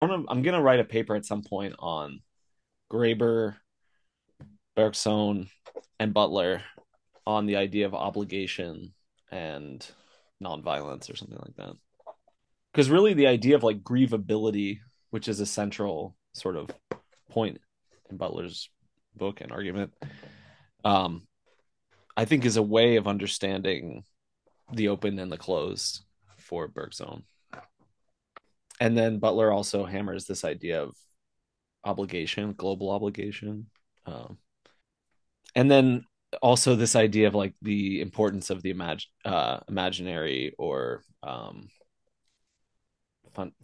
I'm gonna write a paper at some point on Graeber, Bergson, and Butler on the idea of obligation and nonviolence or something like that. Because really, the idea of like grievability, which is a central sort of point in Butler's book and argument, um, I think is a way of understanding the open and the closed for Bergson. And then Butler also hammers this idea of obligation, global obligation. Um, and then also this idea of like the importance of the imaginary or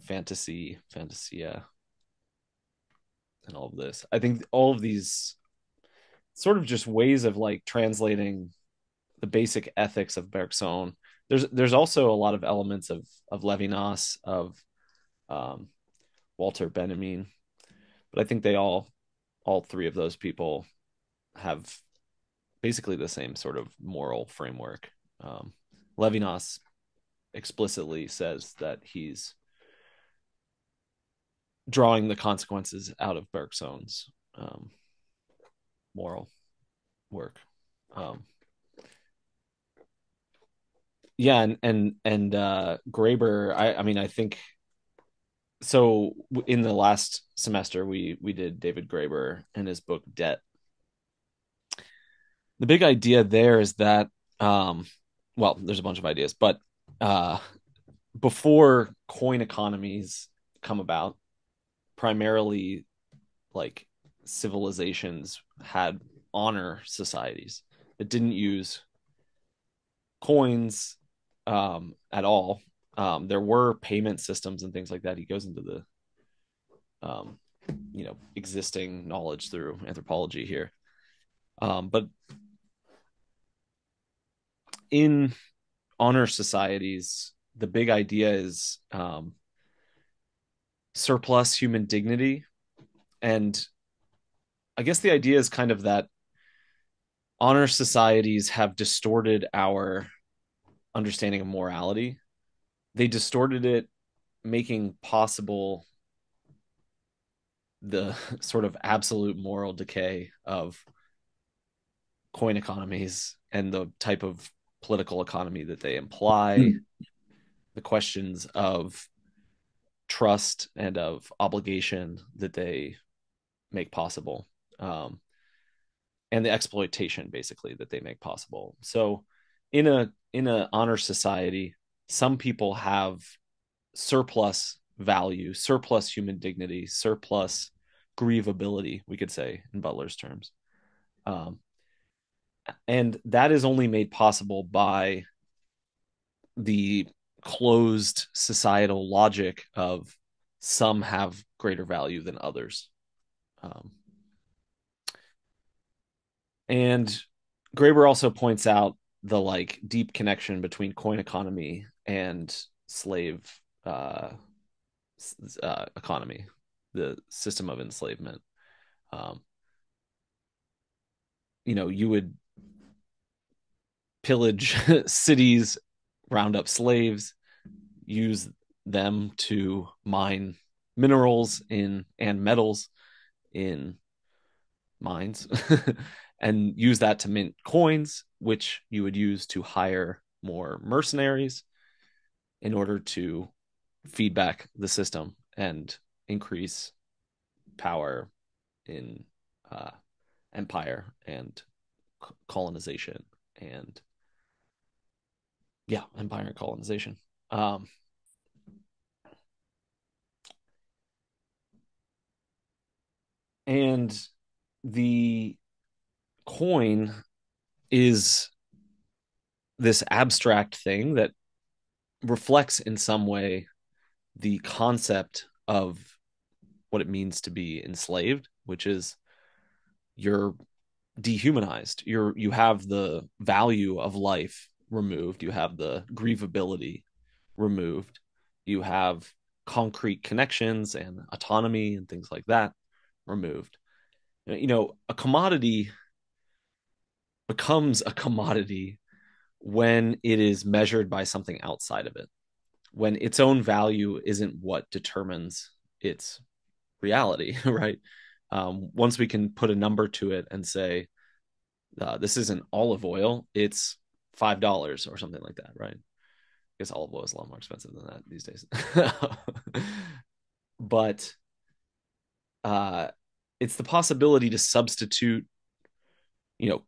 fantasia, and all of this. I think all of these sort of just ways of like translating the basic ethics of Bergson. There's also a lot of elements of Levinas, of um, Walter Benjamin, but I think they all three of those people have basically the same sort of moral framework. Um, Levinas explicitly says that he's drawing the consequences out of Bergson's moral work. Um, yeah, and Graeber, I mean, I think so. In the last semester, we did David Graeber and his book Debt. The big idea there is that, um, well, there's a bunch of ideas, but uh, before coin economies come about, primarily like civilizations had honor societies that didn't use coins at all. There were payment systems and things like that. He goes into the um, existing knowledge through anthropology here. But in honor societies, the big idea is surplus human dignity. And I guess the idea is kind of that honor societies have distorted our understanding of morality. They distorted it, making possible the sort of absolute moral decay of coin economies and the type of political economy that they imply, Mm. the questions of trust and of obligation that they make possible, and the exploitation basically that they make possible. So, in a honor society, some people have surplus value, surplus human dignity, surplus grievability, we could say in Butler's terms. Um, and that is only made possible by the closed societal logic of some have greater value than others. Um, and Graeber also points out the like deep connection between coin economy and slave uh, economy, the system of enslavement. Um, you would pillage cities, round up slaves, use them to mine minerals in and metals in mines, and use that to mint coins, which you would use to hire more mercenaries in order to feed back the system and increase power in uh, empire and colonization and yeah, empire and colonization. Um, and the coin is this abstract thing that reflects in some way the concept of what it means to be enslaved, which is you're dehumanized. You have the value of life removed. You have the grievability removed. You have concrete connections and autonomy and things like that removed. A commodity becomes a commodity when it is measured by something outside of it, when its own value isn't what determines its reality, right? Once we can put a number to it and say, this isn't olive oil, it's $5 or something like that, right? I guess olive oil is a lot more expensive than that these days. But uh, it's the possibility to substitute,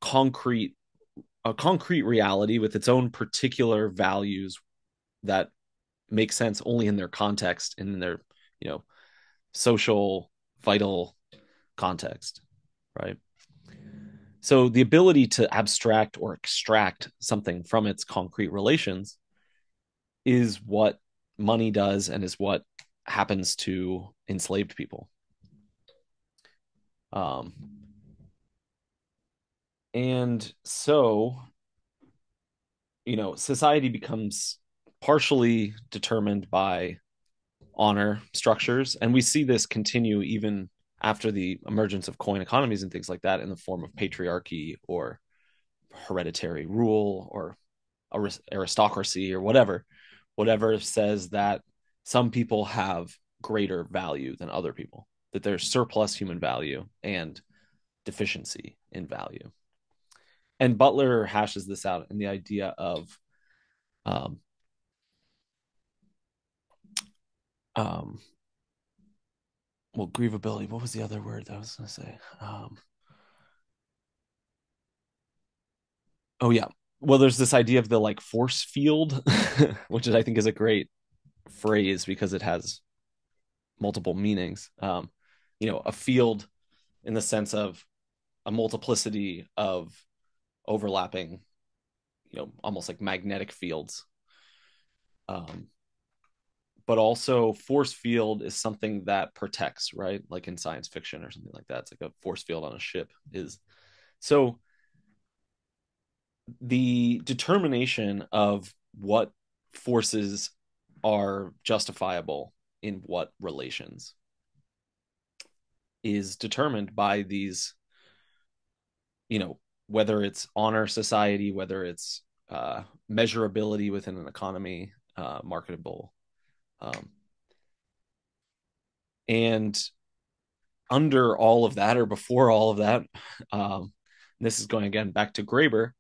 concrete a concrete reality with its own particular values that make sense only in their context and in their, you know, social vital context, right? So the ability to abstract or extract something from its concrete relations is what money does and is what happens to enslaved people. Um, and so, society becomes partially determined by honor structures. And we see this continue even after the emergence of coin economies and things like that in the form of patriarchy or hereditary rule or aristocracy or whatever says that some people have greater value than other people, that there's surplus human value and deficiency in value. And Butler hashes this out in the idea of um, um, grievability. What was the other word that I was going to say? Oh yeah. Well, there's this idea of the like force field, which I think is a great phrase because it has multiple meanings. A field in the sense of a multiplicity of overlapping, almost like magnetic fields. Um, but also force field is something that protects, right? Like in science fiction or something like that. It's like a force field on a ship is. So the determination of what forces are justifiable in what relations is determined by these, whether it's honor society, whether it's measurability within an economy, marketable. And under all of that, or before all of that, this is going again back to Graeber,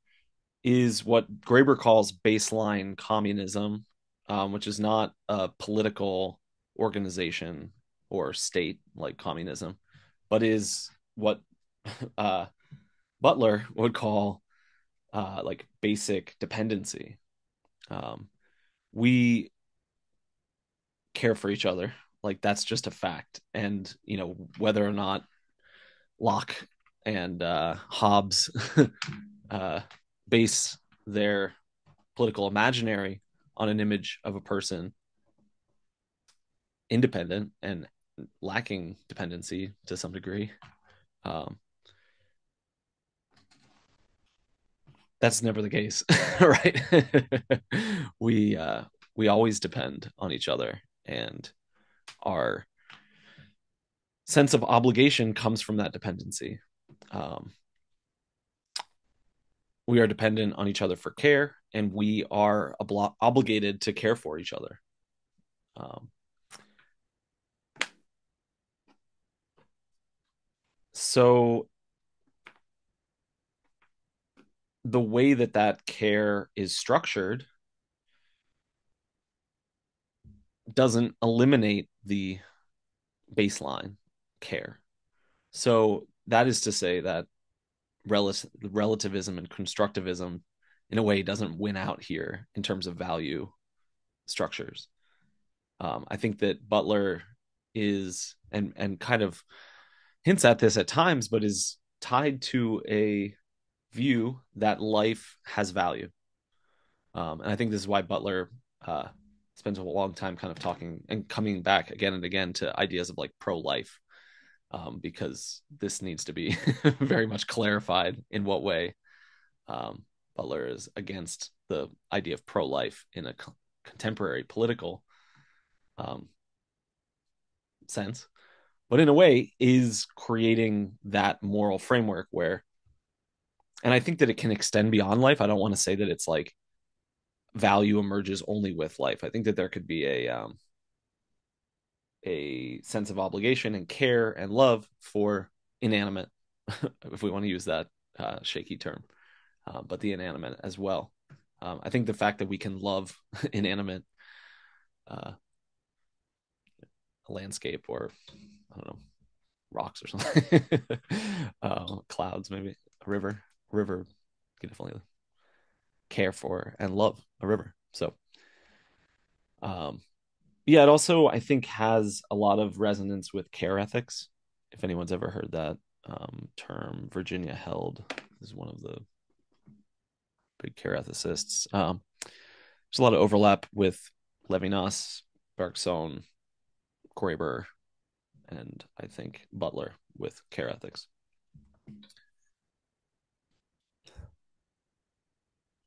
is what Graeber calls baseline communism, which is not a political organization or state like communism, but is what uh, Butler would call like basic dependency. We care for each other, like that's just a fact, and whether or not Locke and Hobbes uh, base their political imaginary on an image of a person independent and lacking dependency to some degree. Um, that's never the case, right? We always depend on each other, and our sense of obligation comes from that dependency. Um, we are dependent on each other for care, and we are obligated to care for each other. Um, so the way that care is structured doesn't eliminate the baseline care. So that is to say that relativism and constructivism, in a way, doesn't win out here in terms of value structures. I think that Butler is and kind of hints at this at times, but is tied to a view that life has value. And I think this is why Butler spends a long time kind of talking and coming back again and again to ideas of like pro-life, because this needs to be very much clarified in what way Butler is against the idea of pro-life in a contemporary political sense, but in a way is creating that moral framework where, and I think that it can extend beyond life. I don't want to say that it's like value emerges only with life. I think that there could be a sense of obligation and care and love for inanimate, if we want to use that shaky term, but the inanimate as well. I think the fact that we can love inanimate landscape, or I don't know, rocks or something, clouds, maybe a river, you can definitely care for and love a river. So, yeah, it also, I think, has a lot of resonance with care ethics. If anyone's ever heard that term, Virginia Held is one of the big care ethicists. There's a lot of overlap with Levinas, Bergson, Graeber, and I think Butler with care ethics.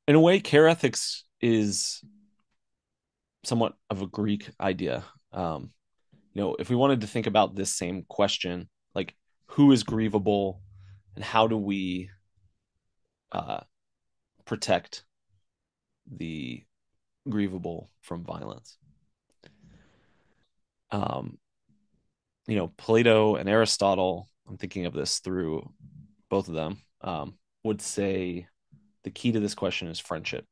In a way, care ethics is somewhat of a Greek idea. If we wanted to think about this same question, like who is grievable and how do we protect the grievable from violence? Plato and Aristotle, I'm thinking of this through both of them, would say the key to this question is friendship.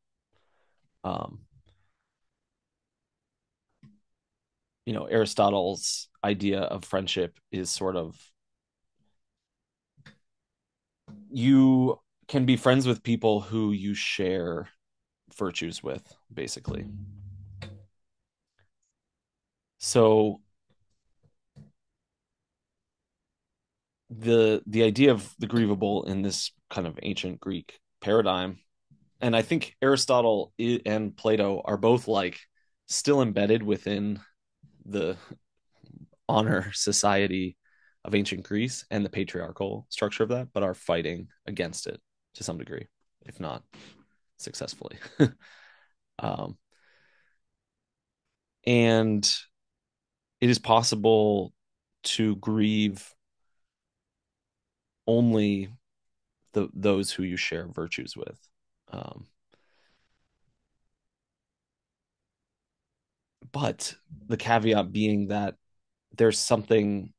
Aristotle's idea of friendship is sort of, you can be friends with people who you share virtues with, basically. So the idea of the grievable in this kind of ancient Greek paradigm, and I think Aristotle and Plato are both like still embedded within the honor society of ancient Greece and the patriarchal structure of that, but are fighting against it to some degree, if not successfully. And it is possible to grieve only those who you share virtues with. But the caveat being that there's something,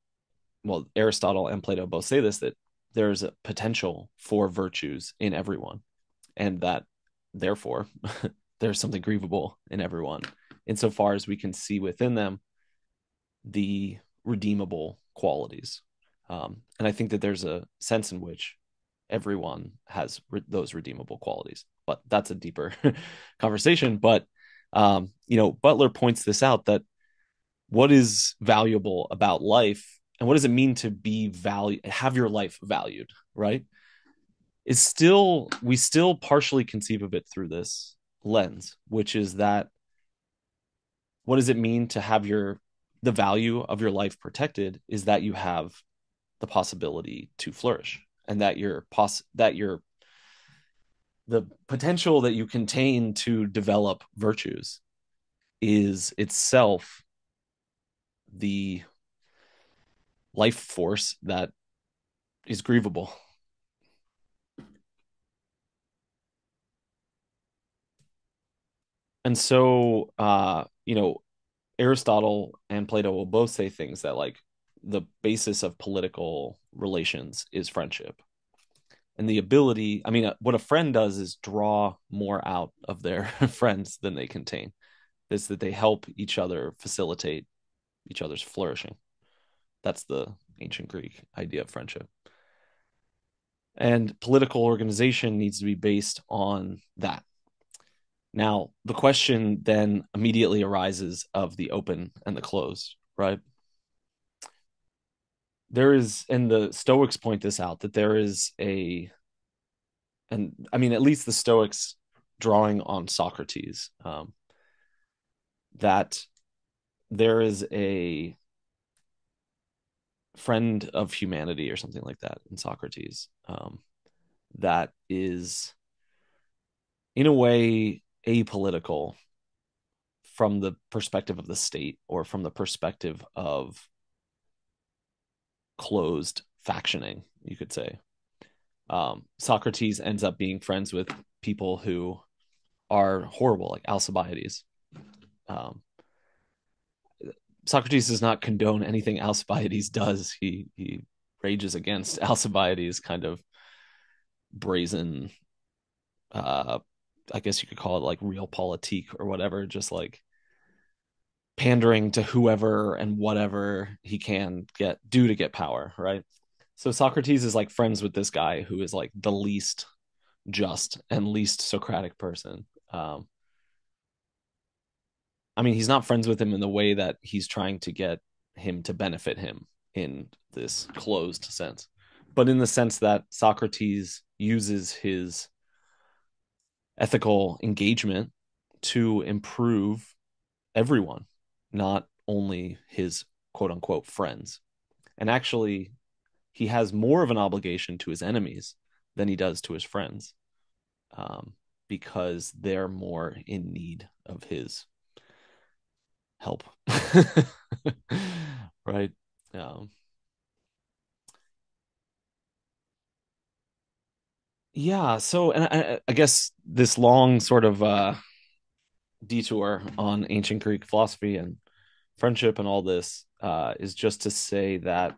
well, Aristotle and Plato both say this, that there's a potential for virtues in everyone, and that therefore there's something grievable in everyone, insofar as we can see within them the redeemable qualities. And I think that there's a sense in which everyone has those redeemable qualities, but that's a deeper conversation. But Butler points this out, that what is valuable about life and what does it mean to be have your life valued, right? We still partially conceive of it through this lens, which is that what does it mean to have the value of your life protected is that you have the possibility to flourish, and that the potential that you contain to develop virtues is itself the life force that is grievable. And so, Aristotle and Plato will both say things that, like, the basis of political relations is friendship. And the ability, I mean, what a friend does is draw more out of their friends than they contain. Is that they help each other facilitate each other's flourishing. That's the ancient Greek idea of friendship. And political organization needs to be based on that. Now, the question then immediately arises of the open and the closed, right? There is, and the Stoics point this out, that there is and I mean, at least the Stoics drawing on Socrates, that there is a friend of humanity or something like that in Socrates, that is in a way apolitical from the perspective of the state, or from the perspective of closed factioning, you could say. Socrates ends up being friends with people who are horrible, like Alcibiades. Socrates does not condone anything Alcibiades does. He rages against Alcibiades' kind of brazen, uh I guess you could call it like realpolitik or whatever, just like pandering to whoever and whatever he can do to get power, right? So Socrates is like friends with this guy who is like the least just and least Socratic person. I mean, he's not friends with him in the way that he's trying to get him to benefit him in this closed sense, but in the sense that Socrates uses his ethical engagement to improve everyone, not only his quote unquote friends. And actually, he has more of an obligation to his enemies than he does to his friends, um, because they're more in need of his help. Right. Um, yeah. So, and I guess this long sort of detour on ancient Greek philosophy and friendship and all this is just to say that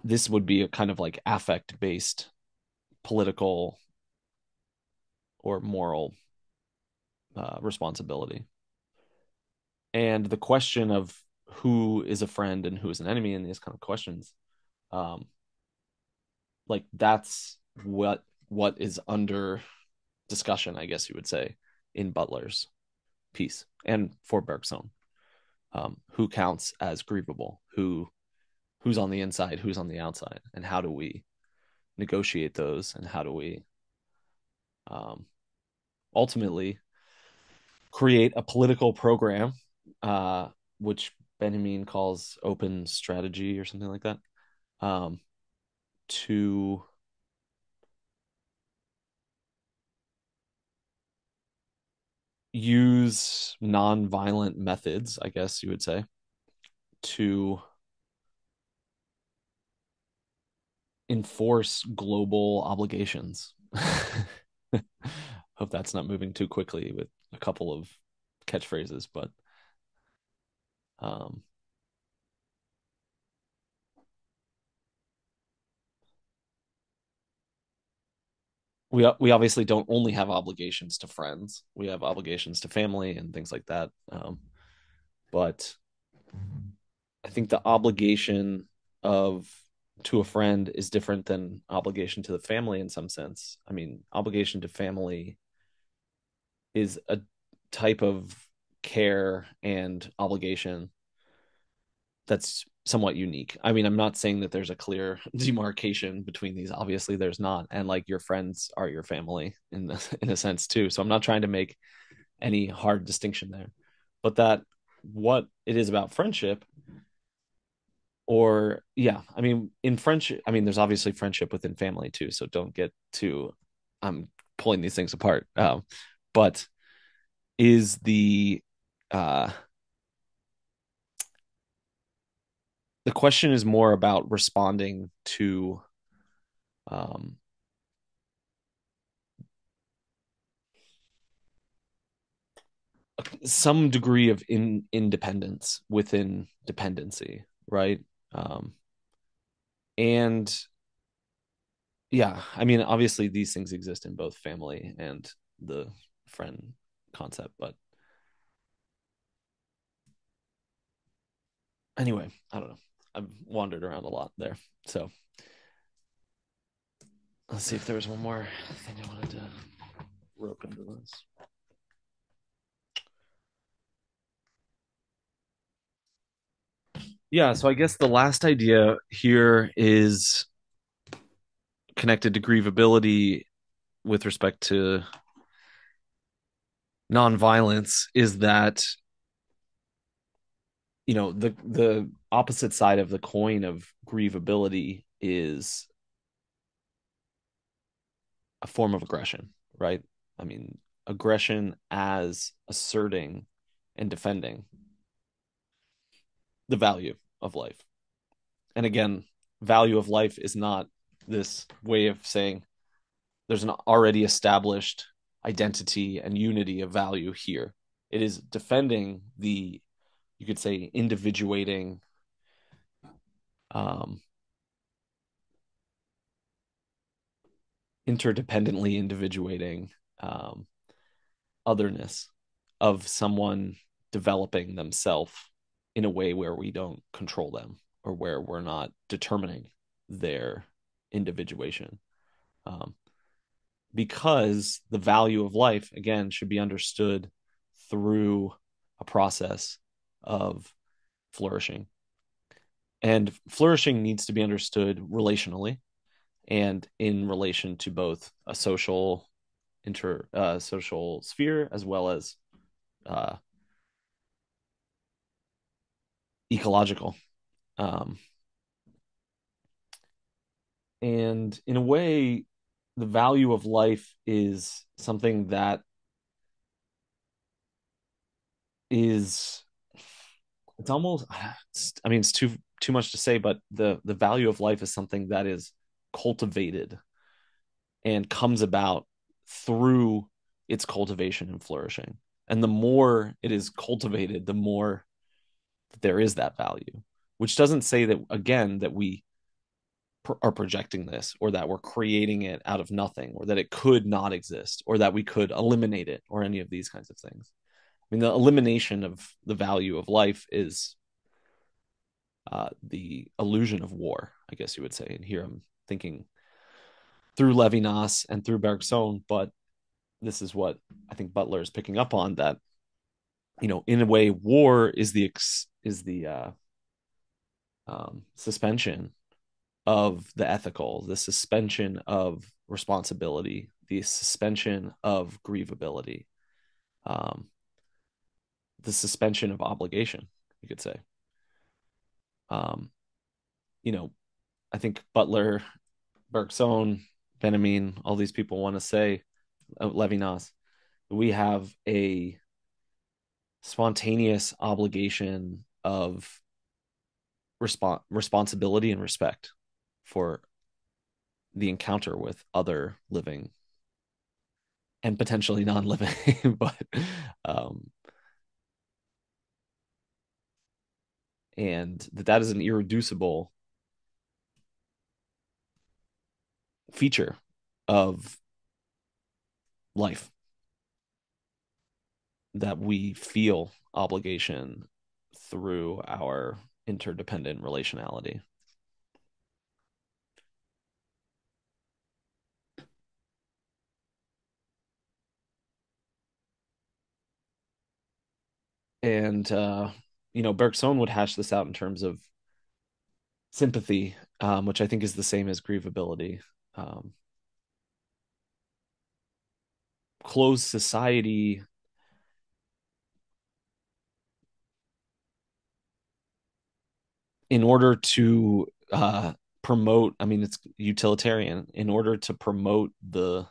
this would be a kind of like affect based political or moral responsibility. And the question of who is a friend and who is an enemy in these kind of questions, um, like that's what is under discussion, I guess you would say, in Butler's piece and for Bergson. Who counts as grievable? Who's on the inside? Who's on the outside? And how do we negotiate those? And how do we um, ultimately create a political program, uh, which Benjamin calls open strategy or something like that, um, to use non-violent methods, I guess you would say, to enforce global obligations. Hope that's not moving too quickly with a couple of catchphrases, but um, we obviously don't only have obligations to friends. We have obligations to family and things like that. But I think the obligation of to a friend is different than obligation to the family in some sense. I mean, obligation to family is a type of care and obligation that's somewhat unique. I mean, I'm not saying that there's a clear demarcation between these. Obviously, there's not, and like your friends are your family in a sense too. So I'm not trying to make any hard distinction there, but that what it is about friendship, or yeah, I mean, in friendship, I mean, there's obviously friendship within family too. So don't get too. I'm pulling these things apart, but is uh the question is more about responding to um, some degree of independence within dependency, right? Um, and yeah, I mean, obviously these things exist in both family and the friend concept, but anyway, I don't know. I've wandered around a lot there. So let's see if there was one more thing I wanted to rope into this. Yeah, so I guess the last idea here is connected to grievability with respect to nonviolence is that the opposite side of the coin of grievability is a form of aggression, right? I mean, aggression as asserting and defending the value of life. And again, value of life is not this way of saying there's an already established identity and unity of value here. It is defending the, you could say, individuating, um, interdependently individuating otherness of someone developing themselves in a way where we don't control them or where we're not determining their individuation. Um, because the value of life, again, should be understood through a process of flourishing. And flourishing needs to be understood relationally and in relation to both a social sphere as well as uh, ecological. Um, and in a way, the value of life is something that is, it's almost, I mean, it's too much to say, but the value of life is something that is cultivated and comes about through its cultivation and flourishing. And the more it is cultivated, the more there is that value, which doesn't say that, again, that we are projecting this or that we're creating it out of nothing or that it could not exist or that we could eliminate it or any of these kinds of things. I mean, the elimination of the value of life is the illusion of war, I guess you would say. And here I'm thinking through Levinas and through Bergson, but this is what I think Butler is picking up on, that, you know, in a way, war is the suspension of the ethical, the suspension of responsibility, the suspension of grievability, um, the suspension of obligation, you could say. Um, you know, I think Butler, Bergson, Benjamin, all these people want to say, Levinas, we have a spontaneous obligation of responsibility and respect for the encounter with other living and potentially non-living, but um, and that is an irreducible feature of life, that we feel obligation through our interdependent relationality. And Bergson would hash this out in terms of sympathy, which I think is the same as grievability. Um, Closed society in order to promote, I mean, it's utilitarian, in order to promote the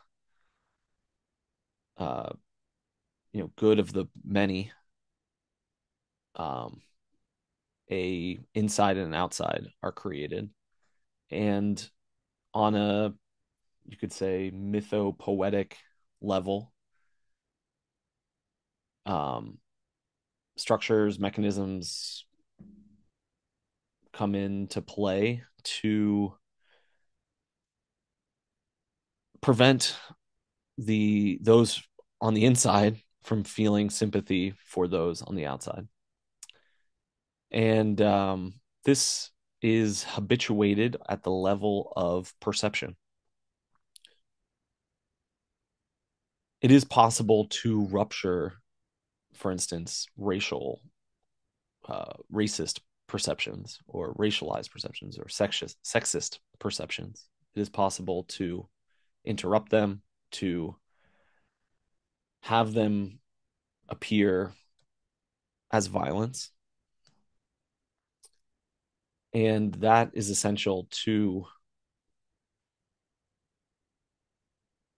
uh, good of the many, um, a inside and an outside are created, and on a, you could say, mythopoetic level, um, structures, mechanisms come into play to prevent those on the inside from feeling sympathy for those on the outside. And this is habituated at the level of perception. It is possible to rupture, for instance, racist perceptions or racialized perceptions or sexist perceptions. It is possible to interrupt them, to have them appear as violence. And that is essential to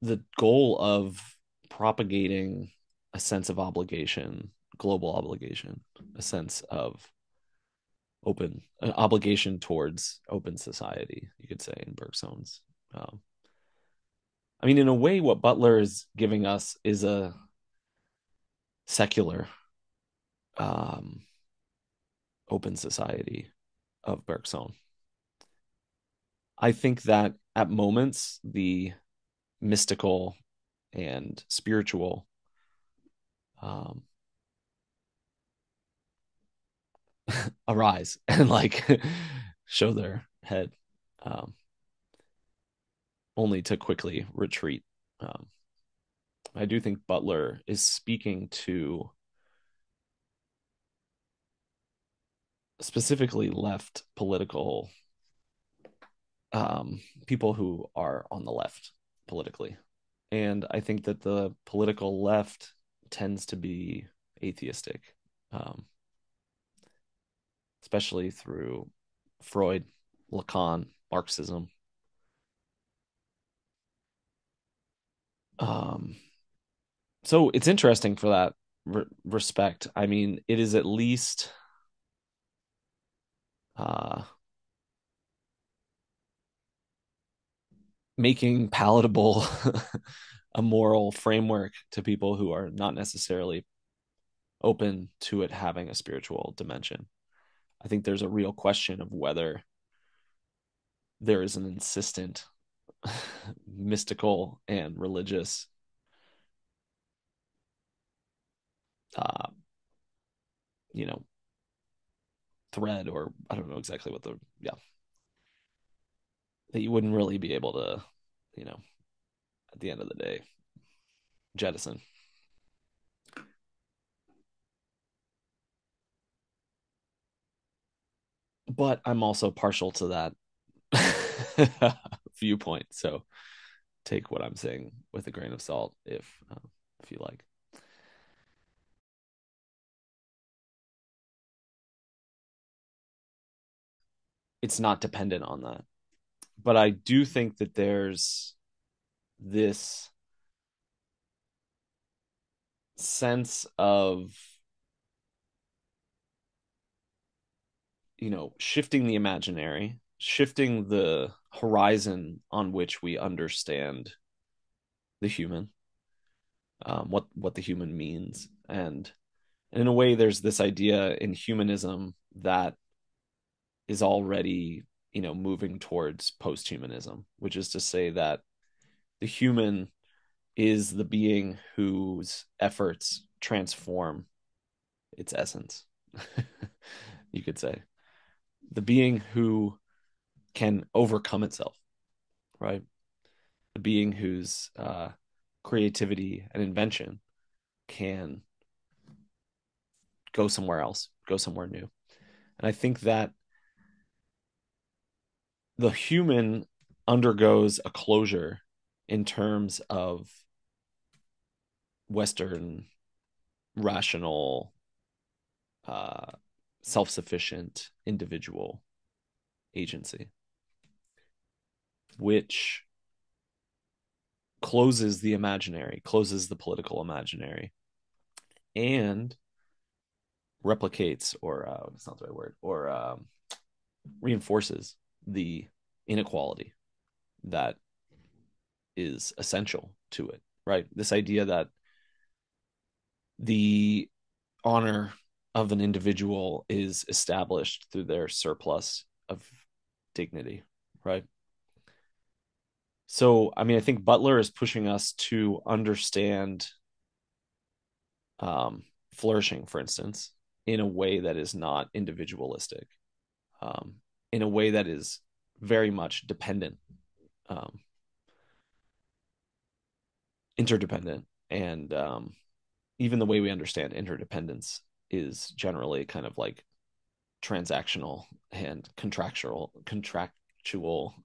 the goal of propagating a sense of obligation, global obligation, a sense of an obligation towards open society, you could say, in Bergson's I mean, in a way, what Butler is giving us is a secular, um, open society of Bergson. I think that at moments, the mystical and spiritual um, arise and like show their head, um, only to quickly retreat. Um, I do think Butler is speaking to specifically left political people who are on the left politically. And I think that the political left tends to be atheistic, um, especially through Freud, Lacan, Marxism. Um, so it's interesting for that respect. I mean, it is at least uh, making palatable a moral framework to people who are not necessarily open to it having a spiritual dimension. I think there's a real question of whether there is an insistent mystical and religious uh you know thread, or I don't know exactly what the, yeah, that you wouldn't really be able to, you know at the end of the day, jettison. But I'm also partial to that viewpoint, so take what I'm saying with a grain of salt if you like. It's not dependent on that, but I do think that there's this sense of, shifting the imaginary, shifting the horizon on which we understand the human, what the human means, and in a way, there's this idea in humanism that is already, moving towards post-humanism, which is to say that the human is the being whose efforts transform its essence. You could say the being who can overcome itself, right? A being whose creativity and invention can go somewhere else, go somewhere new. And I think that the human undergoes a closure in terms of Western rational, uh, self sufficient individual agency, which closes the imaginary, closes the political imaginary, and replicates, or it's not the right word, or reinforces the inequality that is essential to it, right? This idea that the honor of an individual is established through their surplus of dignity, right? So, I mean, I think Butler is pushing us to understand um, flourishing, for instance, in a way that is not individualistic, um, in a way that is very much dependent, um, interdependent, and even the way we understand interdependence is generally kind of like transactional and contractual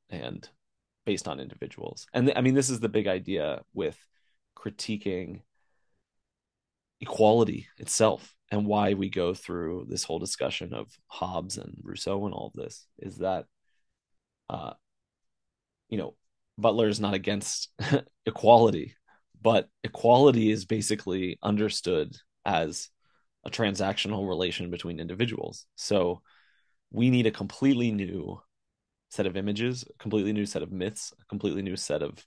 and based on individuals. And I mean, this is the big idea with critiquing equality itself, and why we go through this whole discussion of Hobbes and Rousseau and all of this is that uh you know Butler is not against equality, but equality is basically understood as a transactional relation between individuals. So we need a completely new set of images, a completely new set of myths, a completely new set of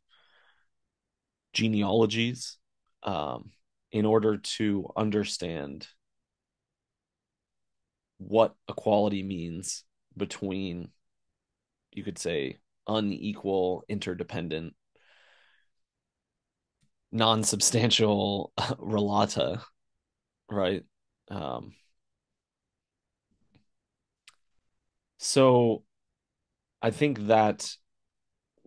genealogies in order to understand what equality means between, you could say, unequal, interdependent, non-substantial relata, right? Um, so I think that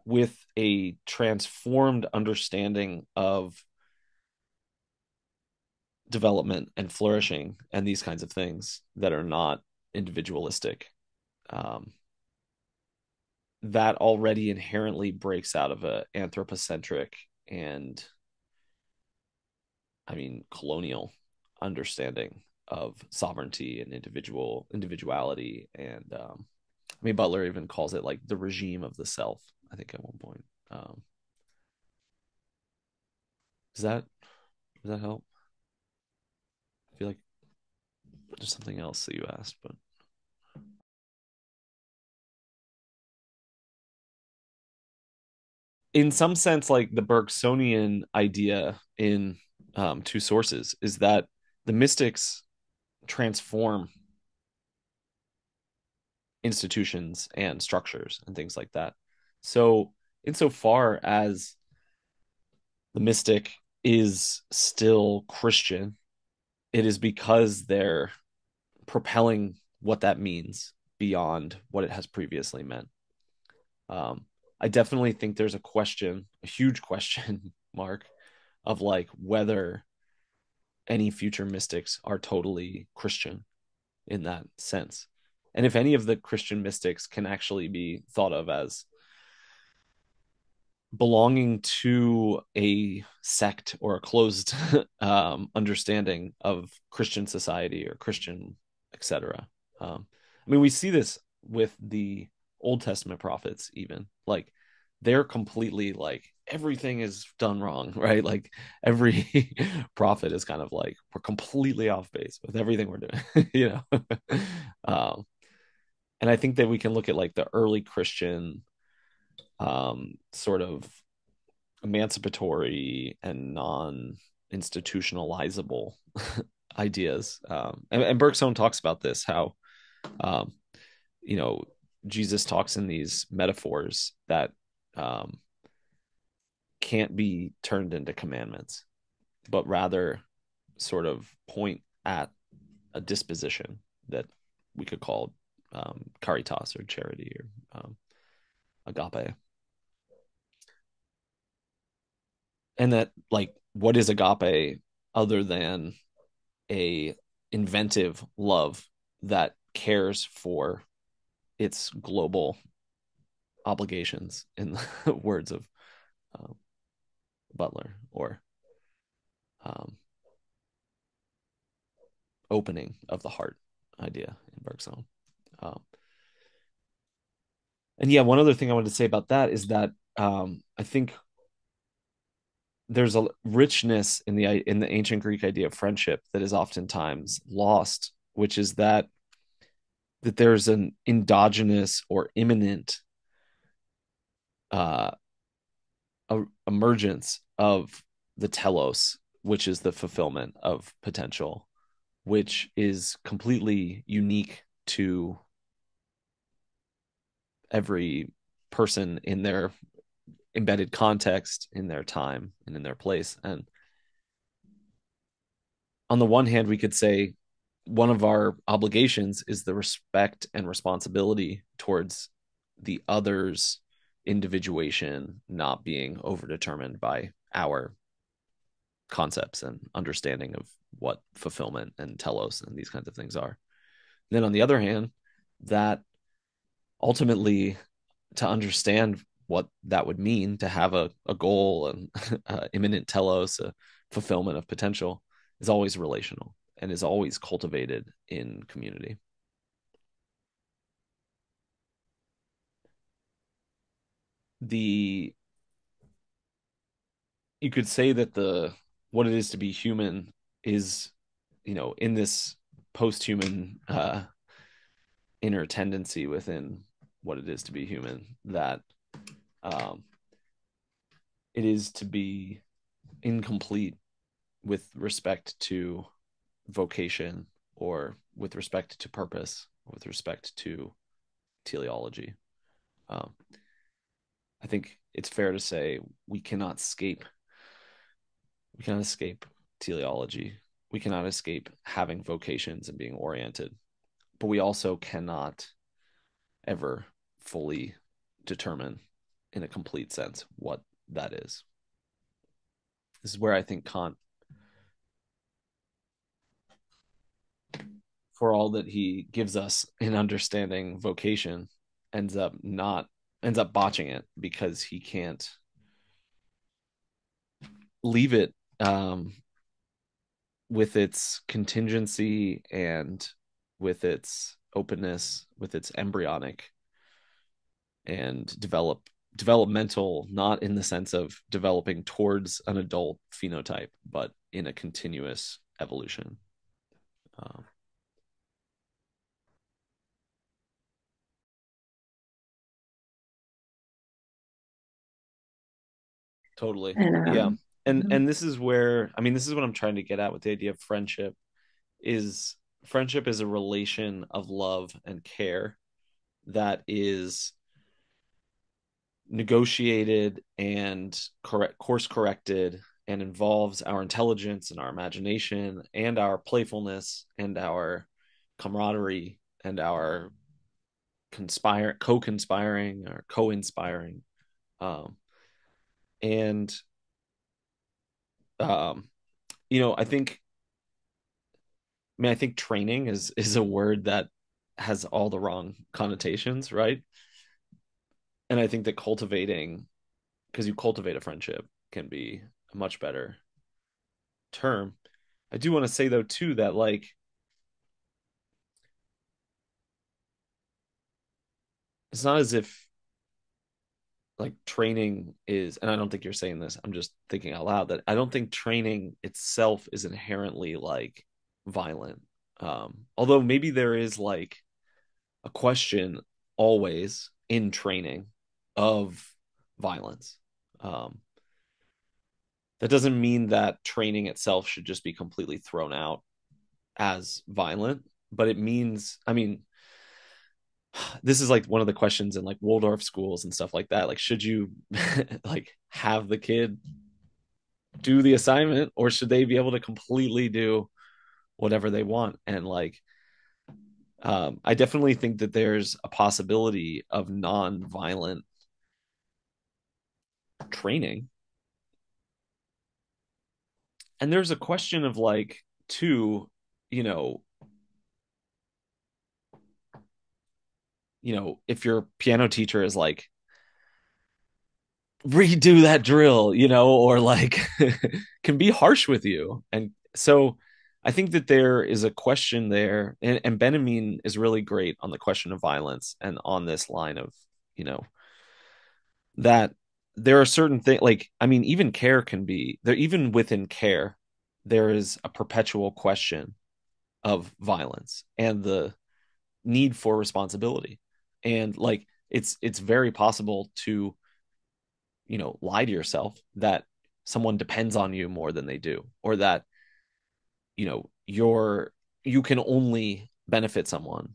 with a transformed understanding of development and flourishing and these kinds of things that are not individualistic, um, that already inherently breaks out of a anthropocentric and, I mean, colonial understanding of sovereignty and individuality. And I mean, Butler even calls it like the regime of the self, I think, at one point. Does that does that help? I feel like there's something else that you asked, but in some sense, like the Bergsonian idea in Two Sources is that the mystics transform institutions and structures and things like that. So, insofar as the mystic is still Christian, it is because they're propelling what that means beyond what it has previously meant. Um, I definitely think there's a huge question mark of like whether any future mystics are totally Christian in that sense. And if any of the Christian mystics can actually be thought of as belonging to a sect or a closed understanding of Christian society or Christian, etc. I mean, we see this with the Old Testament prophets, even like they're completely like everything is done wrong, right? Like every prophet is kind of like we're completely off base with everything we're doing, you know. um, and I think that we can look at like the early Christian sort of emancipatory and non-institutionalizable ideas. And Bergson talks about this, how, um, you know, Jesus talks in these metaphors that um, can't be turned into commandments, but rather sort of point at a disposition that we could call caritas or charity or agape. And that, like, what is agape other than a inventive love that cares for its global obligations, in the words of um, Butler, or um, opening of the heart idea in Bergson. Um, and yeah, one other thing I wanted to say about that is that I think there's a richness in the ancient Greek idea of friendship that is oftentimes lost, which is that there's an endogenous or imminent uh, emergence of the telos, which is the fulfillment of potential, which is completely unique to every person in their embedded context, in their time, and in their place. And on the one hand, we could say one of our obligations is the respect and responsibility towards the other's individuation not being overdetermined by our concepts and understanding of what fulfillment and telos and these kinds of things are. Then on the other hand, that ultimately, to understand what that would mean to have a goal and imminent telos, a fulfillment of potential, is always relational and is always cultivated in community. The You could say that the what it is to be human is, in this post-human inner tendency within what it is to be human, that um, it is to be incomplete with respect to vocation, or with respect to purpose, with respect to teleology. Um, I think it's fair to say we cannot escape teleology. We cannot escape having vocations and being oriented, but we also cannot ever fully determine in a complete sense what that is. This is where I think Kant, for all that he gives us in understanding vocation, ends up botching it, because he can't leave it with its contingency and with its openness, with its embryonic and developmental, not in the sense of developing towards an adult phenotype, but in a continuous evolution. Um, totally. And Yeah. mhm. And this is where, I mean, this is what I'm trying to get at with the idea of friendship. Is friendship is a relation of love and care that is negotiated and course corrected, and involves our intelligence and our imagination and our playfulness and our camaraderie and our co-conspiring or co-inspiring. um, and um, I think, I think training is a word that has all the wrong connotations, right? And I think that cultivating, because you cultivate a friendship, can be a much better term. I do want to say though too that, like, it's not as if like training is, and I don't think you're saying this, I'm just thinking out loud, that I don't think training itself is inherently like violent. Although maybe there is like a question always in training of violence. Um, that doesn't mean that training itself should just be completely thrown out as violent, but it means, I mean, this is like one of the questions in like Waldorf schools and stuff like that. Like, should you like have the kid do the assignment, or should they be able to completely do whatever they want? And like, I definitely think that there's a possibility of non-violent training. And there's a question of like, too, you know, if your piano teacher is like, redo that drill, or like can be harsh with you. And so I think that there is a question there, and Benjamin is really great on the question of violence and on this line of, you know, that there are certain things, like, I mean, even care can be there, even within care, there is a perpetual question of violence and the need for responsibility. And like, it's very possible to, lie to yourself that someone depends on you more than they do, or that, you can only benefit someone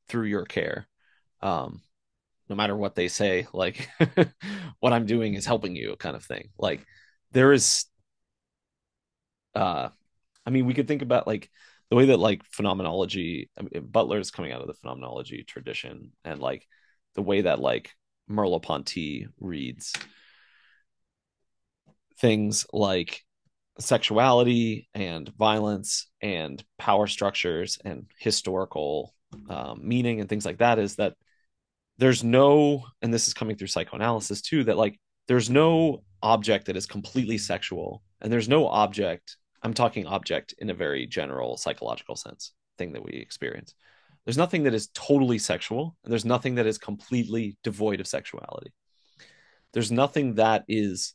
through your care. Um, no matter what they say, like, what I'm doing is helping you, kind of thing. Like, there is, uh, I mean, we could think about like the way that like phenomenology, I mean, Butler's coming out of the phenomenology tradition, and like the way that like Merleau-Ponty reads things like sexuality and violence and power structures and historical meaning and things like that, is that there's no, and this is coming through psychoanalysis too, that like there's no object that is completely sexual, and there's no object, I'm talking object in a very general psychological sense, thing that we experience. There's nothing that is totally sexual, and there's nothing that is completely devoid of sexuality. There's nothing that is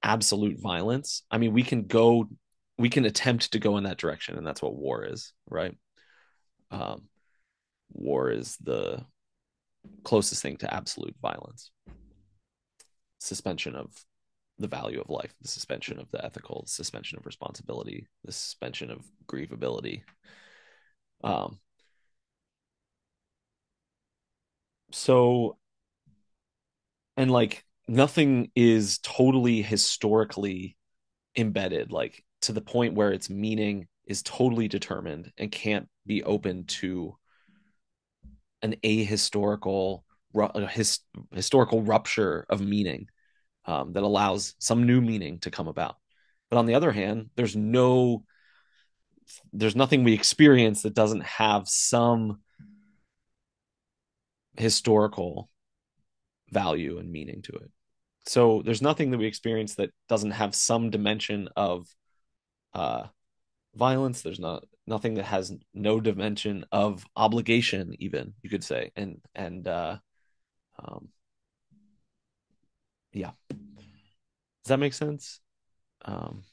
absolute violence. I mean, we can attempt to go in that direction, and that's what war is, right? Um, War is the closest thing to absolute violence, suspension of the value of life, the suspension of the ethical, the suspension of responsibility, the suspension of grievability. Um, so, and like nothing is totally historically embedded, like to the point where its meaning is totally determined and can't be open to an ahistorical historical rupture of meaning that allows some new meaning to come about. But on the other hand, there's nothing we experience that doesn't have some historical value and meaning to it. So there's nothing that we experience that doesn't have some dimension of uh, violence. There's nothing that has no dimension of obligation, even you could say, and um, yeah, does that make sense? Um,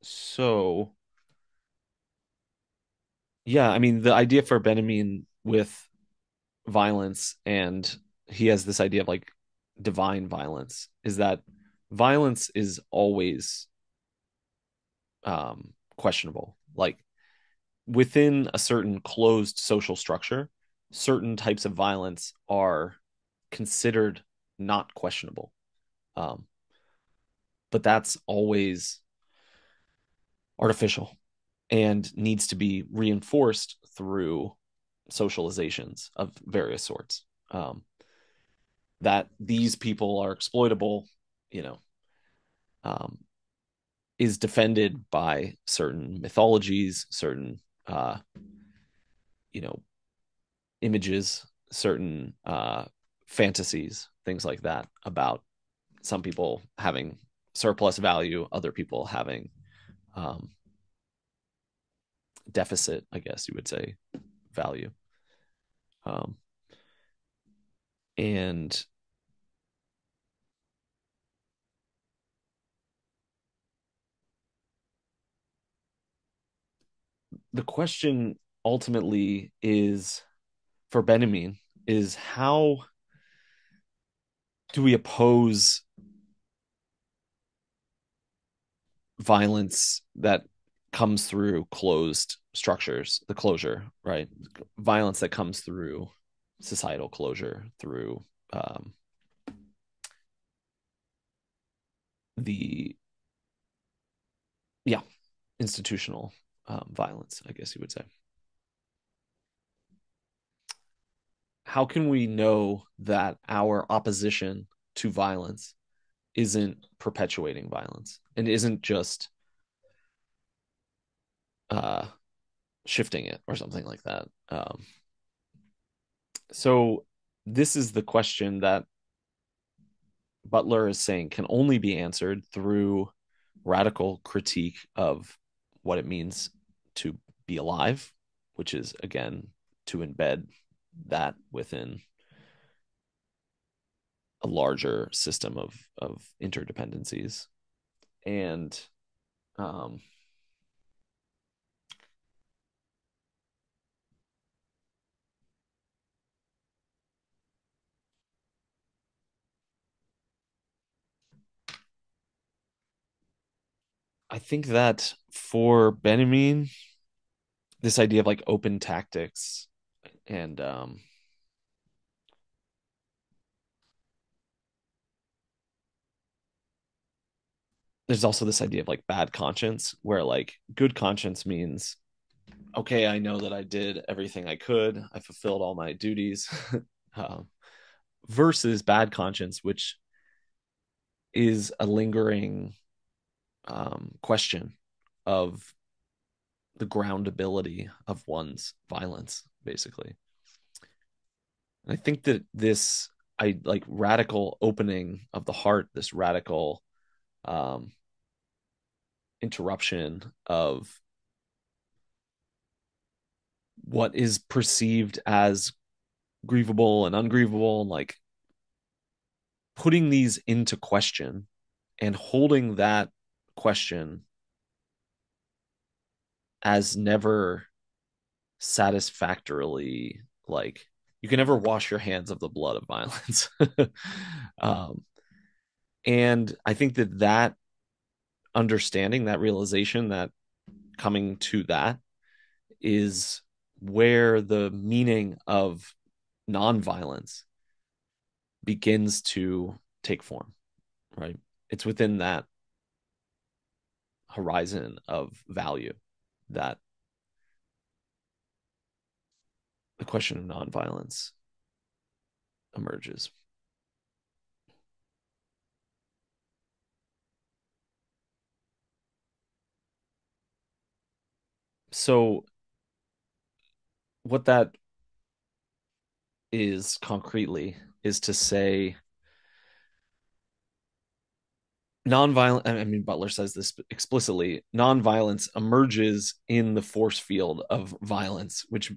so yeah, I mean the idea for Benjamin with violence, and he has this idea of like divine violence, is that violence is always questionable. Like within a certain closed social structure, certain types of violence are considered not questionable. Um, but that's always artificial and needs to be reinforced through socializations of various sorts. That these people are exploitable, you know, um, is defended by certain mythologies, certain, uh, you know, images, certain fantasies, things like that about some people having surplus value, other people having um, deficit, I guess you would say, value. Um, and the question ultimately is for Benjamin is how do we oppose violence that comes through closed structures, the closure, right? Violence that comes through societal closure, through um, the, yeah, institutional violence, I guess you would say. How can we know that our opposition to violence isn't perpetuating violence and isn't just uh, shifting it or something like that? So this is the question that Butler is saying can only be answered through radical critique of what it means to be alive, which is again to embed that within a larger system of interdependencies. And um, I think that for Benjamin, this idea of like open tactics and there's also this idea of like bad conscience, where like good conscience means, okay, I know that I did everything I could, I fulfilled all my duties, um, versus bad conscience, which is a lingering question of the groundability of one's violence, basically. And I think that this, I like radical opening of the heart, this radical um, interruption of what is perceived as grievable and ungrievable, and like putting these into question and holding that question as never satisfactorily like you can never wash your hands of the blood of violence. um, and I think that that understanding, that realization, that coming to that is where the meaning of nonviolence begins to take form, right? It's within that horizon of value that the question of nonviolence emerges. So, what that is concretely is to say nonviolent, I mean, Butler says this explicitly, nonviolence emerges in the force field of violence, which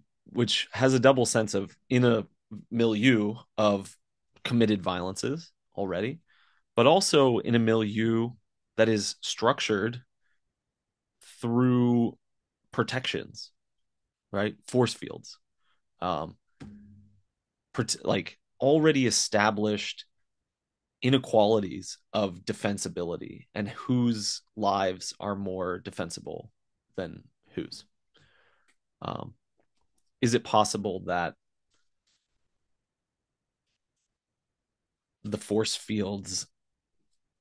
has a double sense of in a milieu of committed violences already, but also in a milieu that is structured through protections, right? Force fields, um, like already established inequalities of defensibility and whose lives are more defensible than whose. Um, is it possible that the force fields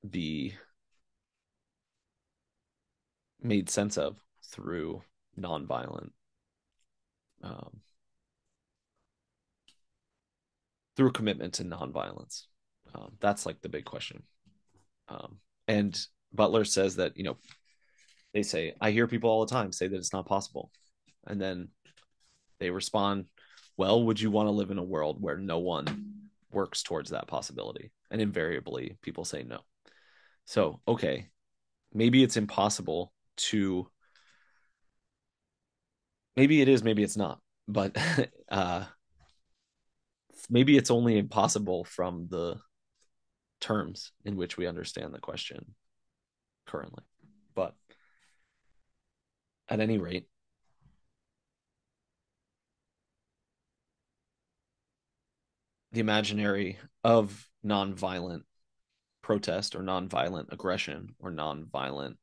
be made sense of through nonviolent, um, through a commitment to nonviolence? That's like the big question. And Butler says that, they say, I hear people all the time say that it's not possible. And then they respond, well, would you want to live in a world where no one works towards that possibility? And invariably, people say no. So, okay, maybe it's impossible to, maybe it is, maybe it's not, but maybe it's only impossible from the terms in which we understand the question currently. But at any rate, the imaginary of nonviolent protest or nonviolent aggression or nonviolent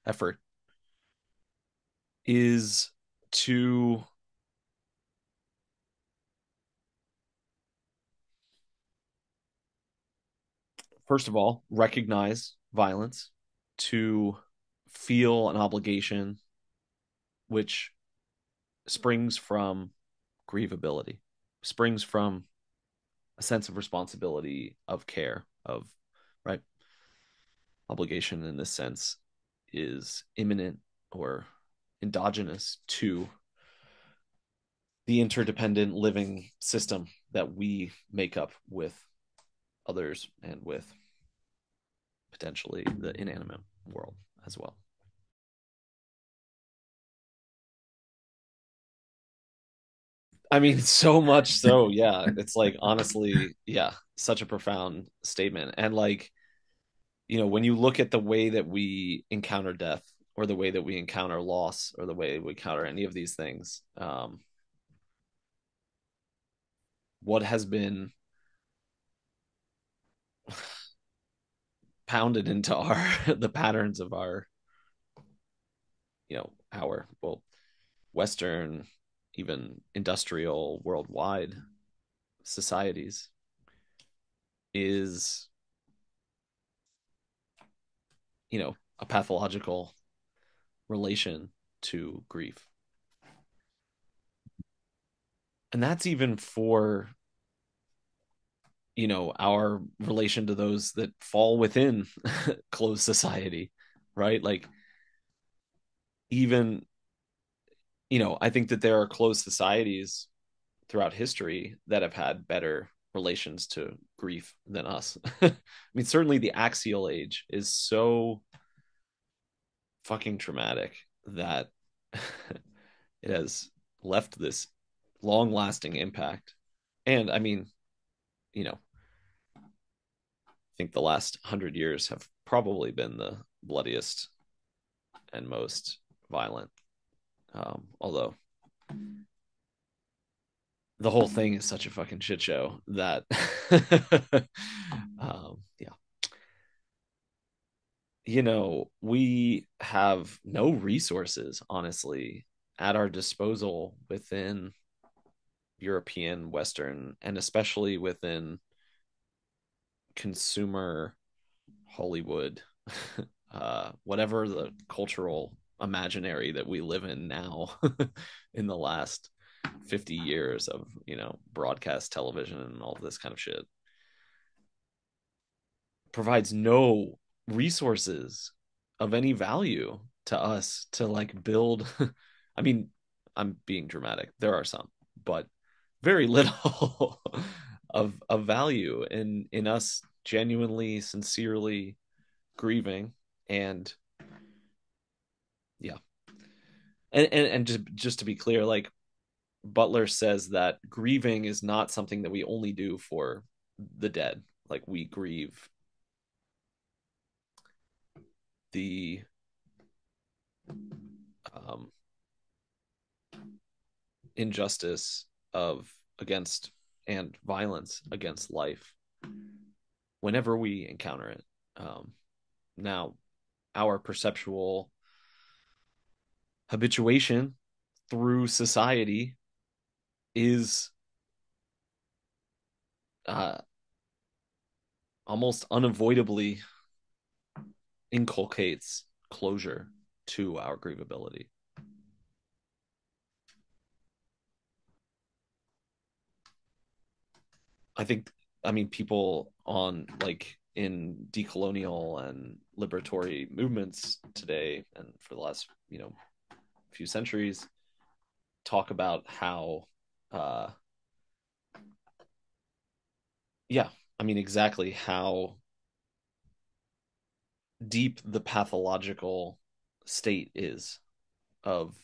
effort is to first of all recognize violence, to feel an obligation which springs from grievability, springs from a sense of responsibility, of care, of right obligation in this sense is imminent or endogenous to the interdependent living system that we make up with others and with potentially the inanimate world as well. I mean, so much so, yeah. It's like honestly, yeah, such a profound statement. And like, when you look at the way that we encounter death or the way that we encounter loss or the way we encounter any of these things, what has been pounded into our the patterns of our our Western, even industrial, worldwide societies is a pathological relation to grief. And that's even for our relation to those that fall within closed society, right? Like, even I think that there are closed societies throughout history that have had better relations to grief than us. I mean, certainly the axial age is so fucking traumatic that it has left this long lasting impact. And I mean, I think the last 100 years have probably been the bloodiest and most violent. Although the whole thing is such a fucking shit show that yeah, we have no resources, honestly, at our disposal within European, Western, and especially within consumer Hollywood, whatever the cultural imaginary that we live in now in the last 50 years of, broadcast television and all this kind of shit, provides no resources of any value to us to like build. I mean, I'm being dramatic. There are some, but very little of value in us genuinely, sincerely grieving. And yeah, and just to be clear, like Butler says that grieving is not something that we only do for the dead. Like we grieve the um, injustice of against and violence against life whenever we encounter it. Now, our perceptual habituation through society is uh, almost unavoidably inculcates closure to our grievability. I think, I mean, people on like in decolonial and liberatory movements today and for the last, few centuries talk about how, uh, yeah, I mean, exactly how deep the pathological state is of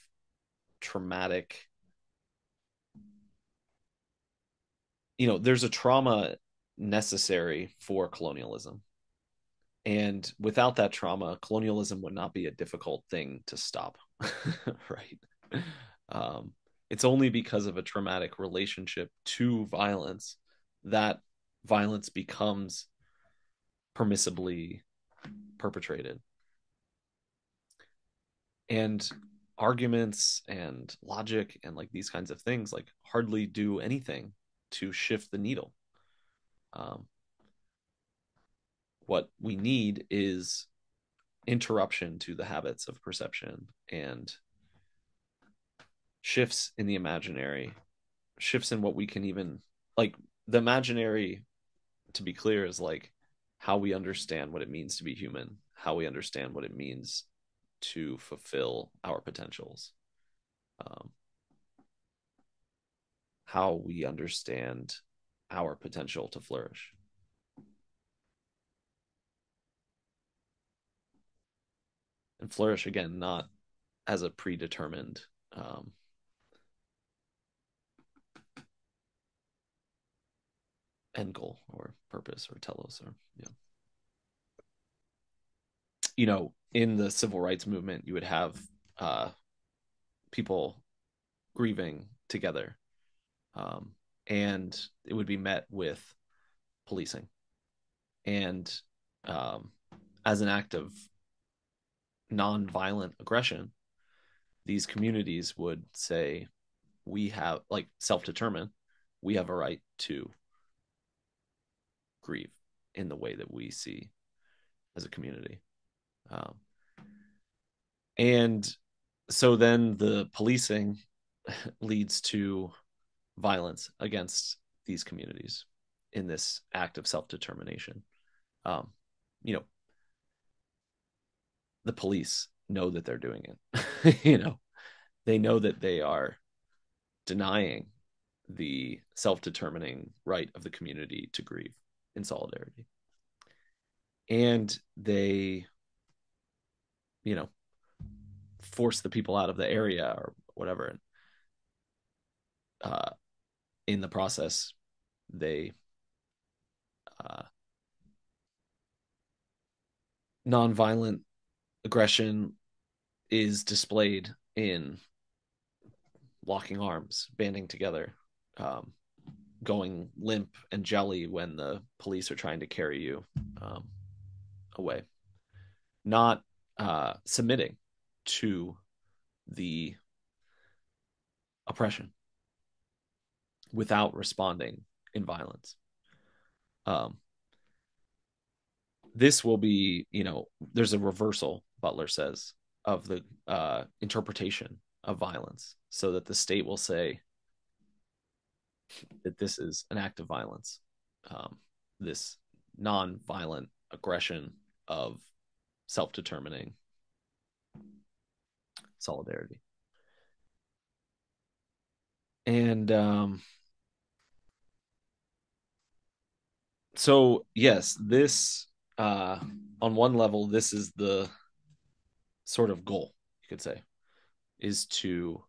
traumatic, there's a trauma necessary for colonialism. And without that trauma, colonialism would not be a difficult thing to stop, right? Um, it's only because of a traumatic relationship to violence that violence becomes permissibly perpetrated. And arguments and logic and like these kinds of things like hardly do anything to shift the needle. Um, what we need is interruption to the habits of perception and shifts in the imaginary, shifts in what we can even like. The imaginary, to be clear, is like how we understand what it means to be human, how we understand what it means to fulfill our potentials, um, how we understand our potential to flourish. And flourish again, not as a predetermined end goal or purpose or telos or in the civil rights movement you would have uh, people grieving together, um, and it would be met with policing and, um, as an act of non-violent aggression, these communities would say we have like self-determine, we have a right to grieve in the way that we see as a community. um, and so then the policing leads to violence against these communities in this act of self-determination. um, you know the police know that they're doing it. They know that they are denying the self-determining right of the community to grieve in solidarity, and they you know force the people out of the area or whatever. uh, in the process, they uh, nonviolent aggression is displayed in locking arms, banding together, um, going limp and jelly when the police are trying to carry you um, away, not submitting to the oppression without responding in violence. Um, this will be, there's a reversal, Butler says, of the interpretation of violence, so that the state will say that this is an act of violence, this non-violent aggression of self-determining solidarity. And so, yes, this, on one level, this is the sort of goal, you could say, is to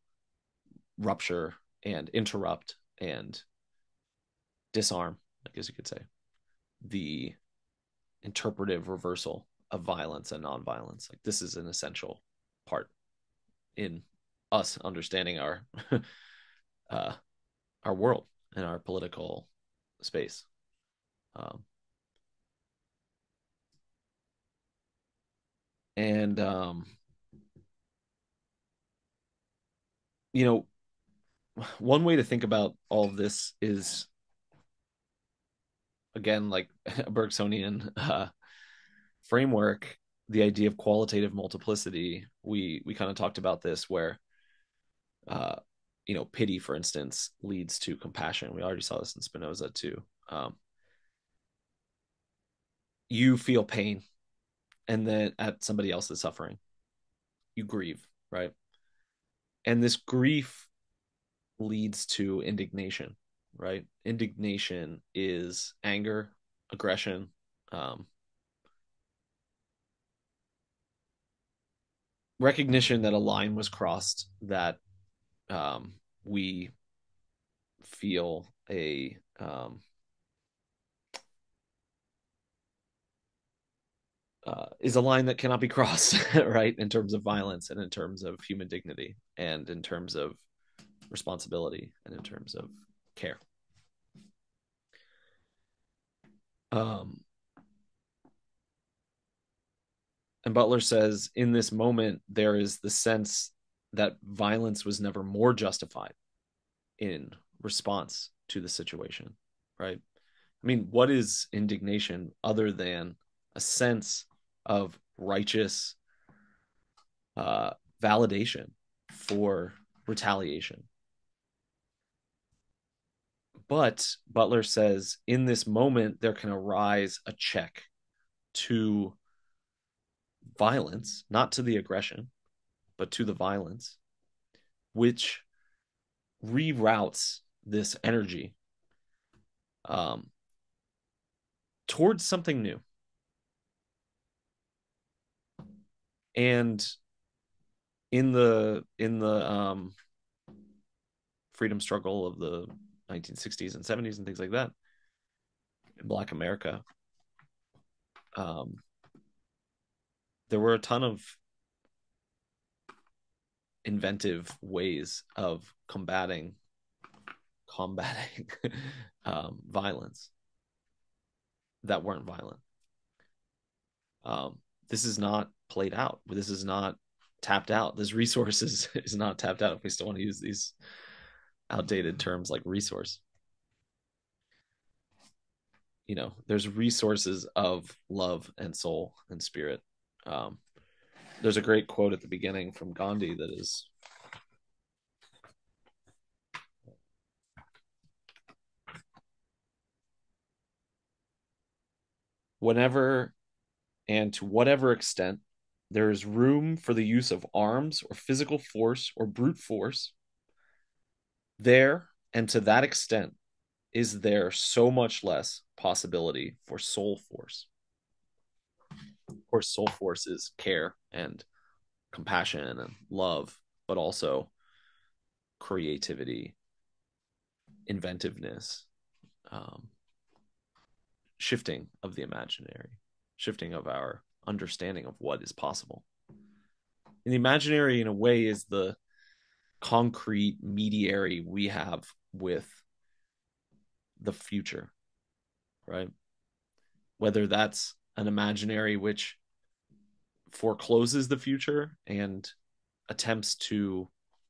rupture and interrupt and disarm, I guess you could say, the interpretive reversal of violence and nonviolence. Like, this is an essential part in us understanding uh, our world and our political space. Um, and you know, one way to think about all of this is, again, like a Bergsonian framework, the idea of qualitative multiplicity. We kind of talked about this, where uh, pity, for instance, leads to compassion. We already saw this in Spinoza too. You feel pain, and then at somebody else's suffering, you grieve, right? And this grief leads to indignation, right? Indignation is anger, aggression, um, recognition that a line was crossed, that we feel is a line that cannot be crossed, right? In terms of violence, and in terms of human dignity, and in terms of responsibility, and in terms of care. Um, and Butler says, in this moment, there is the sense that violence was never more justified in response to the situation, right? I mean, what is indignation other than a sense of righteous validation for retaliation? But Butler says, in this moment, there can arise a check to violence, not to the aggression, but to the violence, which reroutes this energy um, towards something new. And in the freedom struggle of the 1960s and 70s and things like that, in Black America, um, there were a ton of inventive ways of combating violence that weren't violent. This is not played out. This is not tapped out. This resource is not tapped out, if we still want to use these outdated terms like resource. There's resources of love and soul and spirit. There's a great quote at the beginning from Gandhi that is, whenever and to whatever extent there is room for the use of arms or physical force or brute force, there and to that extent is there so much less possibility for soul force. Of course, soul force is care and compassion and love, but also creativity, inventiveness, um, shifting of the imaginary, shifting of our understanding of what is possible. And the imaginary, in a way, is the concrete mediary we have with the future, right? Whether that's an imaginary which forecloses the future and attempts to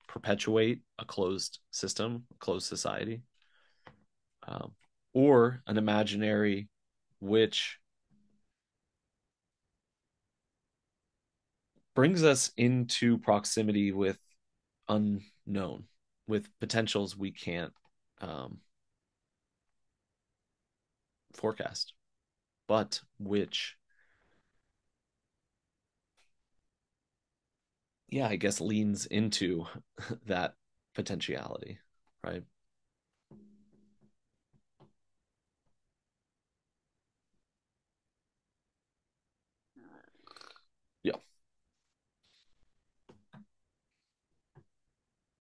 perpetuate a closed system, a closed society, um, or an imaginary which brings us into proximity with unknown, with potentials we can't um, forecast, but which, yeah, I guess leans into that potentiality, right?